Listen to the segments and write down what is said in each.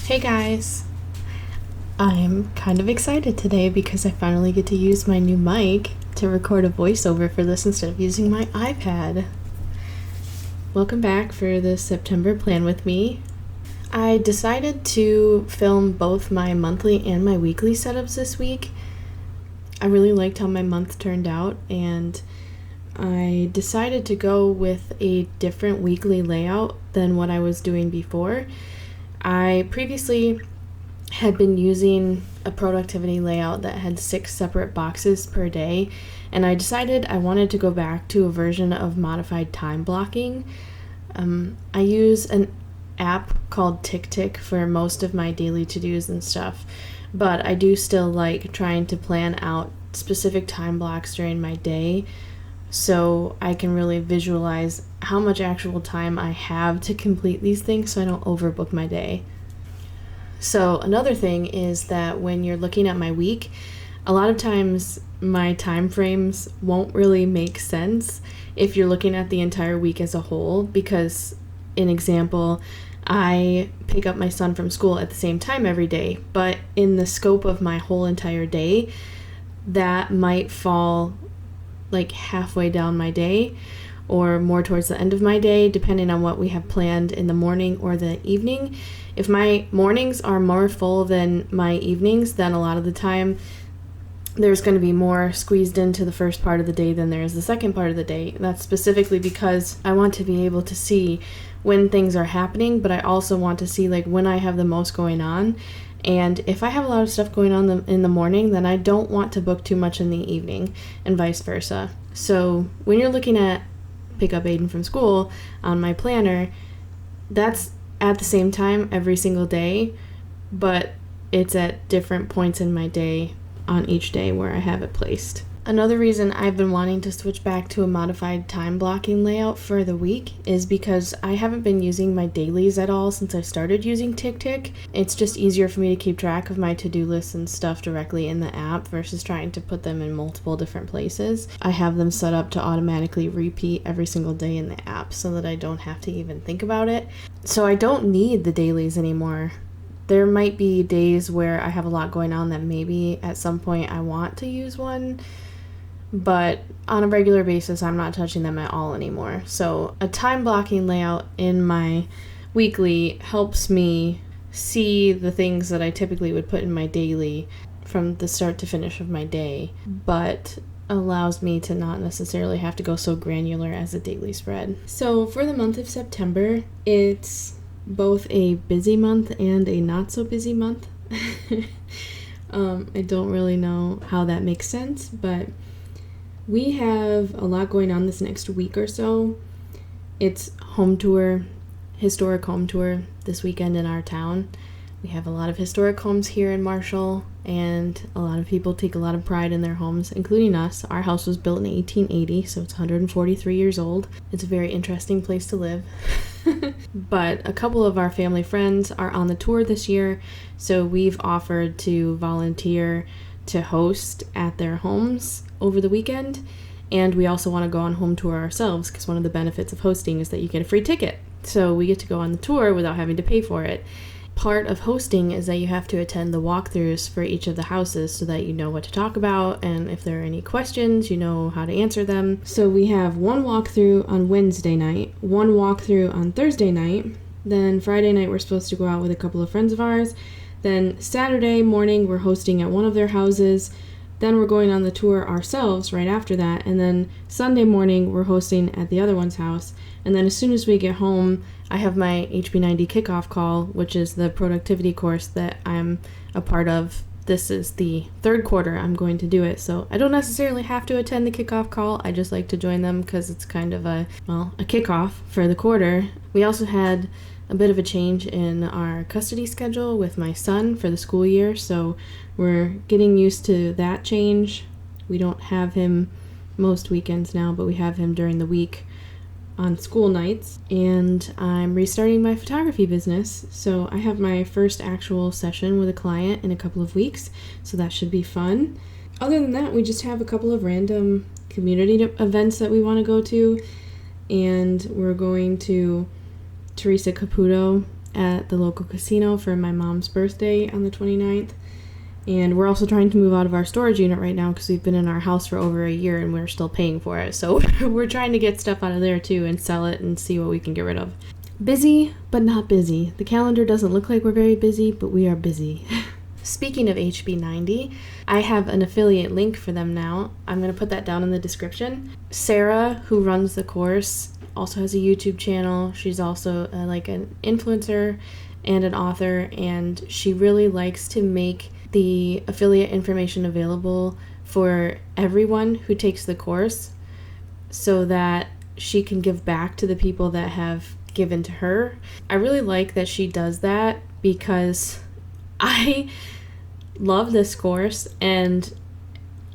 Hey guys! I'm kind of excited today because I finally get to use my new mic to record a voiceover for this instead of using my iPad. Welcome back for the September plan with me. I decided to film both my monthly and my weekly setups this week. I really liked how my month turned out, and I decided to go with a different weekly layout than what I was doing before. I previously had been using a productivity layout that had 6 separate boxes per day, and I decided I wanted to go back to a version of modified time blocking. I use an app called Tick for most of my daily to-dos and stuff, but I do still like trying to plan out specific time blocks during my day so I can really visualize how much actual time I have to complete these things so I don't overbook my day. So another thing is that when you're looking at my week, a lot of times my time frames won't really make sense if you're looking at the entire week as a whole, because, an example, I pick up my son from school at the same time every day, but in the scope of my whole entire day, that might fall like halfway down my day or more towards the end of my day, depending on what we have planned in the morning or the evening. If my mornings are more full than my evenings, then a lot of the time there's going to be more squeezed into the first part of the day than there is the second part of the day. That's specifically because I want to be able to see when things are happening, but I also want to see like when I have the most going on. And if I have a lot of stuff going on in the morning, then I don't want to book too much in the evening, and vice versa. So when you're looking at pick up Aiden from school on my planner, that's at the same time every single day, but it's at different points in my day on each day where I have it placed. Another reason I've been wanting to switch back to a modified time blocking layout for the week is because I haven't been using my dailies at all since I started using Tick. It's just easier for me to keep track of my to-do lists and stuff directly in the app versus trying to put them in multiple different places. I have them set up to automatically repeat every single day in the app so that I don't have to even think about it. So I don't need the dailies anymore. There might be days where I have a lot going on that maybe at some point I want to use one, but on a regular basis, I'm not touching them at all anymore. So a time blocking layout in my weekly helps me see the things that I typically would put in my daily from the start to finish of my day, but allows me to not necessarily have to go so granular as a daily spread. So for the month of September, it's both a busy month and a not so busy month. I don't really know how that makes sense, but we have a lot going on this next week or so. It's historic home tour this weekend in our town. We have a lot of historic homes here in Marshall, and a lot of people take a lot of pride in their homes, including us. Our house was built in 1880, so it's 143 years old. It's a very interesting place to live. But a couple of our family friends are on the tour this year, so we've offered to volunteer to host at their homes over the weekend, and we also want to go on home tour ourselves because one of the benefits of hosting is that you get a free ticket. So we get to go on the tour without having to pay for it. Part of hosting is that you have to attend the walkthroughs for each of the houses so that you know what to talk about, and if there are any questions, you know how to answer them. So we have one walkthrough on Wednesday night, one walkthrough on Thursday night, then Friday night we're supposed to go out with a couple of friends of ours, then Saturday morning we're hosting at one of their houses, then we're going on the tour ourselves right after that, and then Sunday morning we're hosting at the other one's house, and then as soon as we get home, I have my HB90 kickoff call, which is the productivity course that I'm a part of. This is the third quarter I'm going to do it, so I don't necessarily have to attend the kickoff call. I just like to join them because it's kind of a kickoff for the quarter. We also had a bit of a change in our custody schedule with my son for the school year, so we're getting used to that change. We don't have him most weekends now, but we have him during the week on school nights, and I'm restarting my photography business, so I have my first actual session with a client in a couple of weeks, so that should be fun. Other than that, we just have a couple of random community events that we want to go to, and we're going to Teresa Caputo at the local casino for my mom's birthday on the 29th. And we're also trying to move out of our storage unit right now because we've been in our house for over a year and we're still paying for it. So we're trying to get stuff out of there too and sell it and see what we can get rid of. Busy, but not busy. The calendar doesn't look like we're very busy, but we are busy. Speaking of HB90, I have an affiliate link for them now. I'm going to put that down in the description. Sarah, who runs the course, also has a YouTube channel. She's also like an influencer and an author, and she really likes to make the affiliate information available for everyone who takes the course so that she can give back to the people that have given to her. I really like that she does that because I love this course and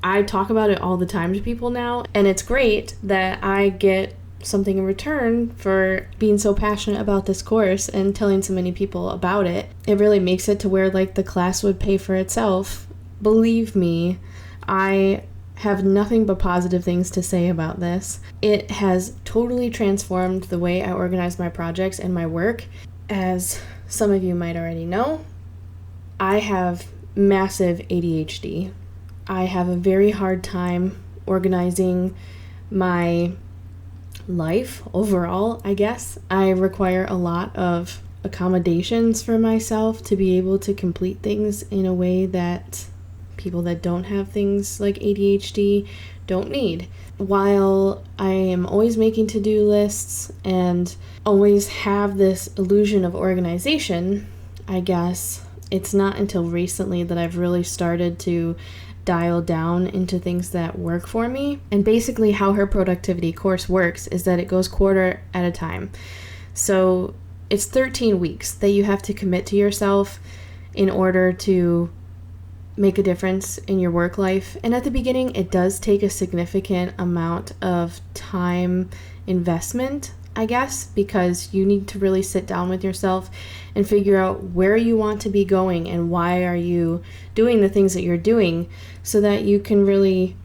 I talk about it all the time to people now, and it's great that I get something in return for being so passionate about this course and telling so many people about it. It really makes it to where like the class would pay for itself. Believe me, I have nothing but positive things to say about this. It has totally transformed the way I organize my projects and my work. As some of you might already know, I have massive ADHD. I have a very hard time organizing my life overall, I guess. I require a lot of accommodations for myself to be able to complete things in a way that people that don't have things like ADHD don't need. While I am always making to-do lists and always have this illusion of organization, I guess it's not until recently that I've really started to dial down into things that work for me. And basically how her productivity course works is that it goes quarter at a time. So it's 13 weeks that you have to commit to yourself in order to make a difference in your work life. And at the beginning, it does take a significant amount of time investment, I guess, because you need to really sit down with yourself and figure out where you want to be going and why are you doing the things that you're doing, so that you can really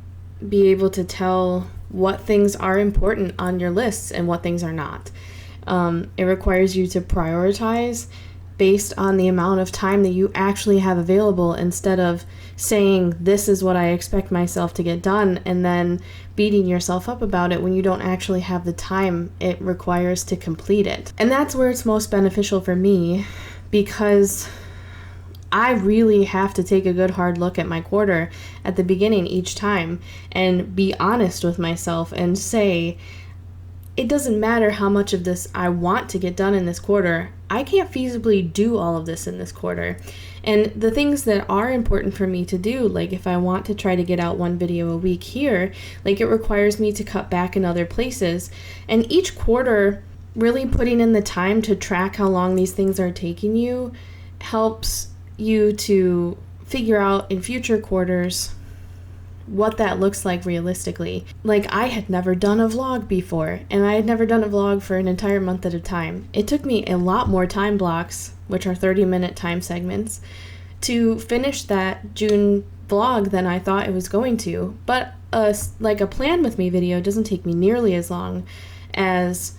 be able to tell what things are important on your lists and what things are not. It requires you to prioritize based on the amount of time that you actually have available, instead of saying this is what I expect myself to get done and then beating yourself up about it when you don't actually have the time it requires to complete it. And that's where it's most beneficial for me, because I really have to take a good hard look at my quarter at the beginning each time and be honest with myself and say, it doesn't matter how much of this I want to get done in this quarter. I can't feasibly do all of this in this quarter. And the things that are important for me to do, like if I want to try to get out one video a week here, like it requires me to cut back in other places. And each quarter, really putting in the time to track how long these things are taking you helps you to figure out in future quarters what that looks like realistically. Like, I had never done a vlog before, and I had never done a vlog for an entire month at a time. It took me a lot more time blocks, which are 30-minute time segments, to finish that June vlog than I thought it was going to. But like a plan with me video doesn't take me nearly as long as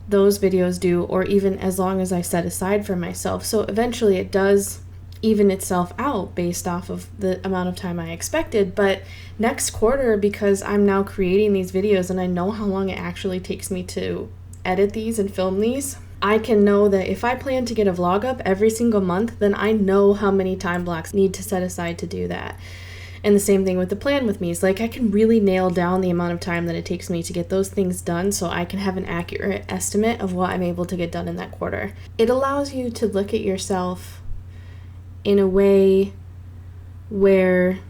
those videos do, or even as long as I set aside for myself. So eventually it does even itself out based off of the amount of time I expected. But next quarter, because I'm now creating these videos and I know how long it actually takes me to edit these and film these, I can know that if I plan to get a vlog up every single month, then I know how many time blocks I need to set aside to do that. And the same thing with the plan with me. It's like I can really nail down the amount of time that it takes me to get those things done, so I can have an accurate estimate of what I'm able to get done in that quarter. It allows you to look at yourself in a way where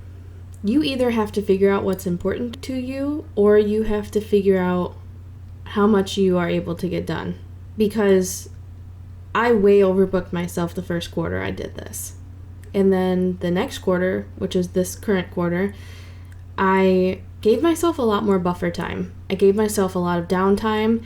you either have to figure out what's important to you, or you have to figure out how much you are able to get done. Because I way overbooked myself the first quarter I did this. And then the next quarter, which is this current quarter, I gave myself a lot more buffer time. I gave myself a lot of downtime.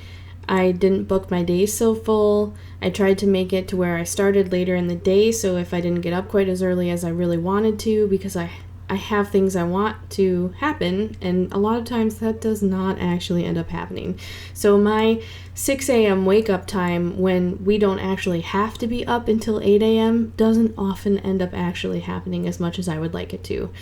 I didn't book my days so full. I tried to make it to where I started later in the day, so if I didn't get up quite as early as I really wanted to, because I I have things I want to happen, and a lot of times that does not actually end up happening. So my 6 a.m. wake up time, when we don't actually have to be up until 8 a.m., doesn't often end up actually happening as much as I would like it to.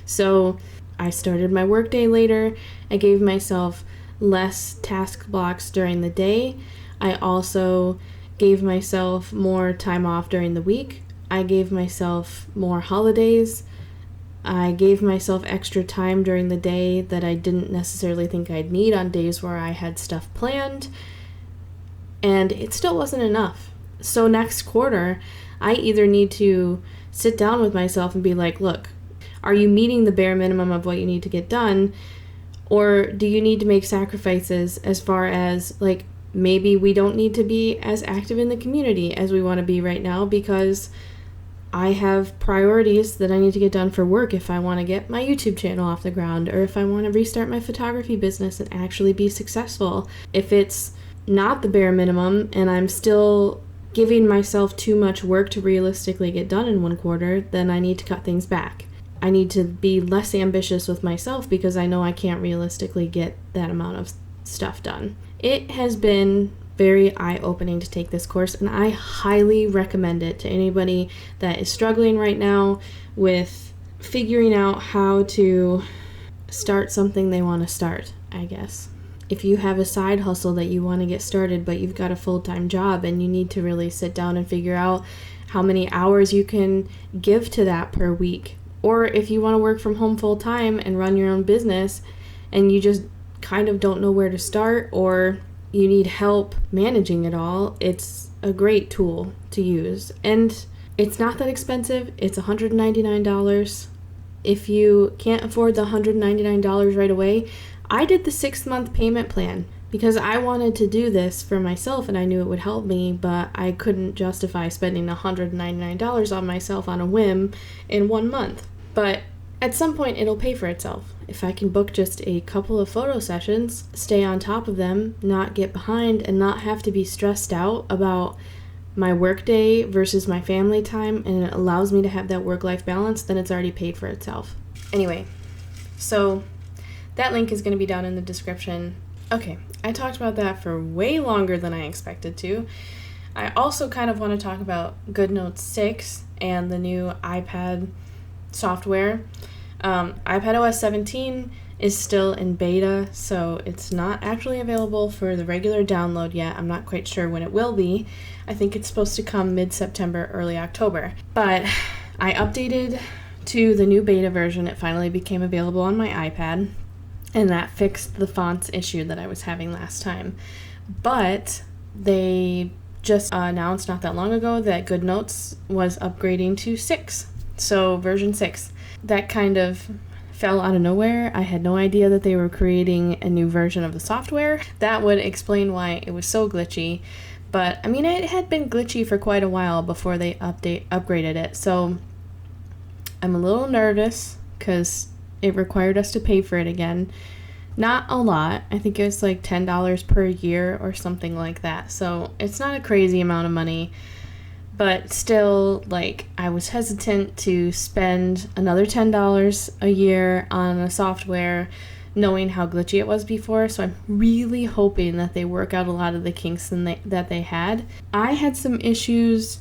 So I started my workday later. I gave myself less task blocks during the day. I also gave myself more time off during the week. I gave myself more holidays. I gave myself extra time during the day that I didn't necessarily think I'd need on days where I had stuff planned, and it still wasn't enough. So next quarter, I either need to sit down with myself and be like, look, are you meeting the bare minimum of what you need to get done, or do you need to make sacrifices as far as, like, maybe we don't need to be as active in the community as we want to be right now because I have priorities that I need to get done for work if I want to get my YouTube channel off the ground, or if I want to restart my photography business and actually be successful. If it's not the bare minimum and I'm still giving myself too much work to realistically get done in one quarter, then I need to cut things back. I need to be less ambitious with myself because I know I can't realistically get that amount of stuff done. It has been very eye-opening to take this course, and I highly recommend it to anybody that is struggling right now with figuring out how to start something they want to start, I guess. If you have a side hustle that you want to get started, but you've got a full-time job and you need to really sit down and figure out how many hours you can give to that per week, or if you want to work from home full-time and run your own business and you just kind of don't know where to start, or you need help managing it all, it's a great tool to use. And it's not that expensive. It's $199. If you can't afford the $199 right away, I did the 6-month payment plan because I wanted to do this for myself and I knew it would help me, but I couldn't justify spending $199 on myself on a whim in 1 month. But at some point, it'll pay for itself. If I can book just a couple of photo sessions, stay on top of them, not get behind, and not have to be stressed out about my work day versus my family time, and it allows me to have that work-life balance, then it's already paid for itself. Anyway, so that link is going to be down in the description. Okay, I talked about that for way longer than I expected to. I also kind of want to talk about Goodnotes 6 and the new iPad software. iPadOS 17 is still in beta, so it's not actually available for the regular download yet. I'm not quite sure when it will be. I think it's supposed to come mid-September, early October. But I updated to the new beta version. It finally became available on my iPad, and that fixed the fonts issue that I was having last time. But they just announced not that long ago that Goodnotes was upgrading to 6. So version 6. That kind of fell out of nowhere. I had no idea that they were creating a new version of the software. That would explain why it was so glitchy. But I mean, it had been glitchy for quite a while before they upgraded it. So I'm a little nervous because it required us to pay for it again. Not a lot. I think it was like $10 per year or something like that. So it's not a crazy amount of money. But still, like, I was hesitant to spend another $10 a year on a software knowing how glitchy it was before. So I'm really hoping that they work out a lot of the kinks that they had. I had some issues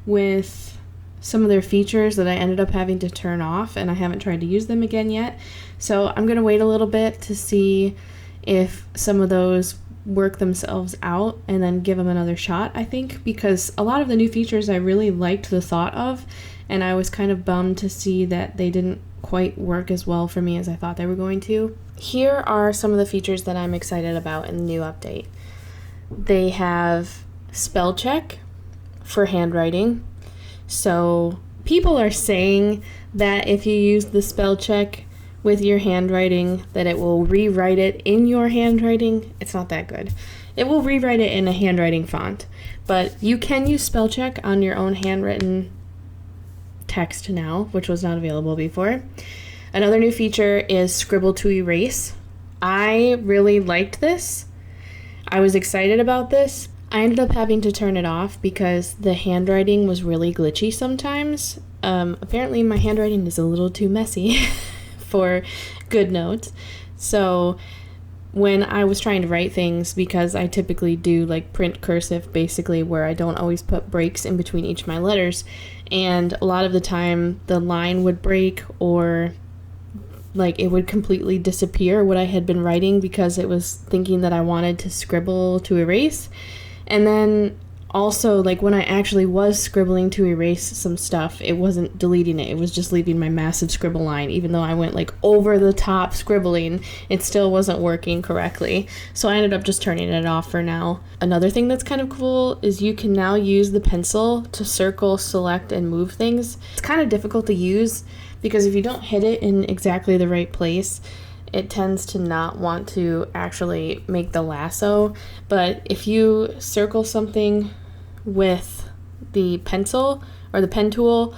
with some of their features that I ended up having to turn off, and I haven't tried to use them again yet. So I'm going to wait a little bit to see if some of those work themselves out and then give them another shot, I think, because a lot of the new features I really liked the thought of, and I was kind of bummed to see that they didn't quite work as well for me as I thought they were going to. Here are some of the features that I'm excited about in the new update. They have spell check for handwriting. So people are saying that if you use the spell check with your handwriting, that it will rewrite it in your handwriting. It's not that good. It will rewrite it in a handwriting font, but you can use spell check on your own handwritten text now, which was not available before. Another new feature is scribble to erase. I really liked this. I was excited about this. I ended up having to turn it off because the handwriting was really glitchy sometimes. Apparently my handwriting is a little too messy for Goodnotes. So when I was trying to write things, because I typically do like print cursive basically, where I don't always put breaks in between each of my letters, and a lot of the time the line would break or like it would completely disappear what I had been writing because it was thinking that I wanted to scribble to erase. And then also, like, when I actually was scribbling to erase some stuff, it wasn't deleting it. It was just leaving my massive scribble line. Even though I went, like, over the top scribbling, it still wasn't working correctly. So I ended up just turning it off for now. Another thing that's kind of cool is you can now use the pencil to circle, select, and move things. It's kind of difficult to use because if you don't hit it in exactly the right place, it tends to not want to actually make the lasso. But if you circle something with the pencil or the pen tool,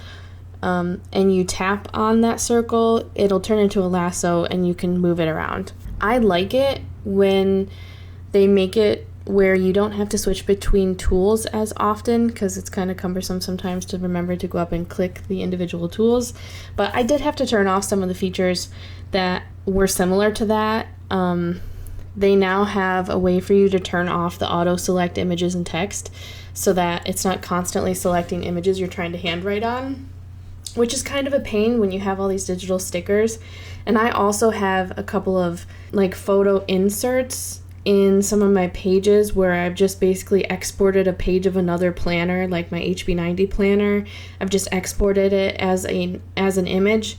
and you tap on that circle, it'll turn into a lasso and you can move it around. I like it when they make it where you don't have to switch between tools as often, because it's kind of cumbersome sometimes to remember to go up and click the individual tools. But I did have to turn off some of the features that were similar to that. They now have a way for you to turn off the auto select images and text so that it's not constantly selecting images you're trying to handwrite on, which is kind of a pain when you have all these digital stickers. And I also have a couple of like photo inserts in some of my pages where I've just basically exported a page of another planner, like my HB90 planner. I've just exported it as an image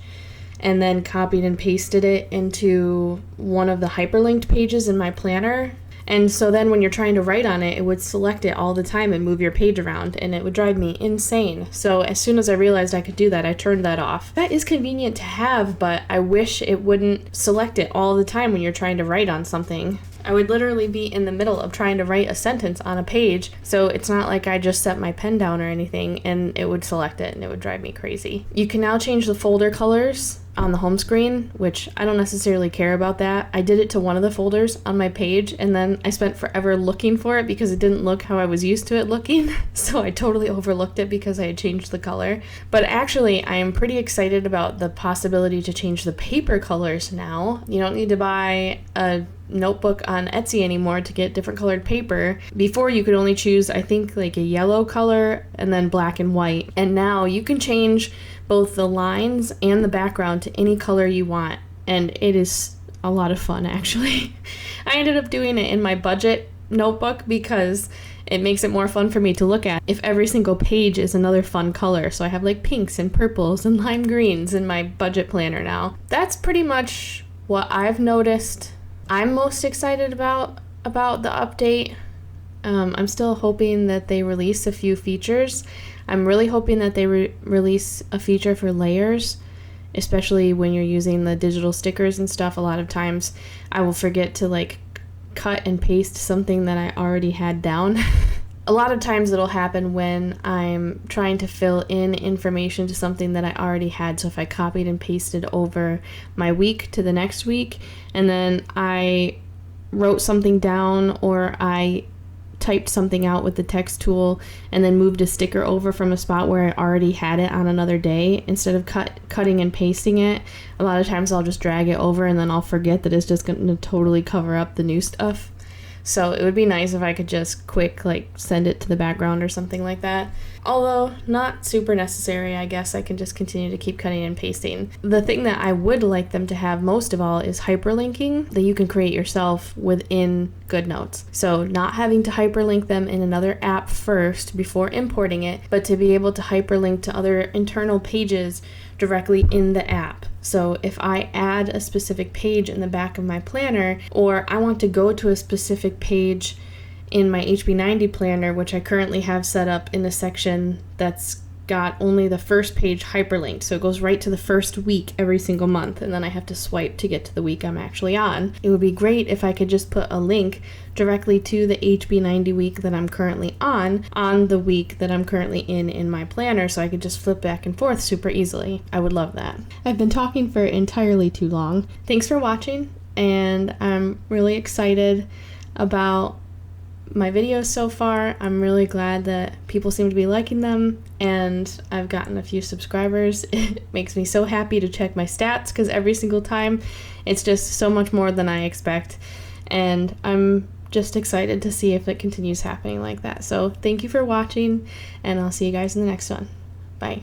and then copied and pasted it into one of the hyperlinked pages in my planner. And so then when you're trying to write on it, it would select it all the time and move your page around, and it would drive me insane. So as soon as I realized I could do that, I turned that off. That is convenient to have, but I wish it wouldn't select it all the time when you're trying to write on something. I would literally be in the middle of trying to write a sentence on a page, so it's not like I just set my pen down or anything and it would select it, and it would drive me crazy. You can now change the folder colors on the home screen, which I don't necessarily care about that. I did it to one of the folders on my page, and then I spent forever looking for it because it didn't look how I was used to it looking, so I totally overlooked it because I had changed the color. But actually, I am pretty excited about the possibility to change the paper colors now. You don't need to buy a notebook on Etsy anymore to get different colored paper. Before, you could only choose, I think, like a yellow color and then black and white. And now you can change both the lines and the background to any color you want. And it is a lot of fun, actually. I ended up doing it in my budget notebook because it makes it more fun for me to look at if every single page is another fun color. So I have like pinks and purples and lime greens in my budget planner now. That's pretty much what I've noticed I'm most excited about the update. I'm still hoping that they release a few features. I'm really hoping that they release a feature for layers, especially when you're using the digital stickers and stuff. A lot of times I will forget to like cut and paste something that I already had down. A lot of times it'll happen when I'm trying to fill in information to something that I already had. So if I copied and pasted over my week to the next week, and then I wrote something down or I typed something out with the text tool and then moved a sticker over from a spot where I already had it on another day, instead of cutting and pasting it, a lot of times I'll just drag it over and then I'll forget that it's just going to totally cover up the new stuff. So it would be nice if I could just quick send it to the background or something like that. Although not super necessary, I guess I can just continue to keep cutting and pasting. The thing that I would like them to have most of all is hyperlinking that you can create yourself within Goodnotes. So not having to hyperlink them in another app first before importing it, but to be able to hyperlink to other internal pages directly in the app. So if I add a specific page in the back of my planner, or I want to go to a specific page in my HB90 planner, which I currently have set up in a section that's got only the first page hyperlinked, so it goes right to the first week every single month, and then I have to swipe to get to the week I'm actually on. It would be great if I could just put a link directly to the HB90 week that I'm currently on the week that I'm currently in my planner, so I could just flip back and forth super easily. I would love that. I've been talking for entirely too long. Thanks for watching, and I'm really excited about my videos so far. I'm really glad that people seem to be liking them, and I've gotten a few subscribers. It makes me so happy to check my stats because every single time it's just so much more than I expect, and I'm just excited to see if it continues happening like that. So thank you for watching, and I'll see you guys in the next one. Bye.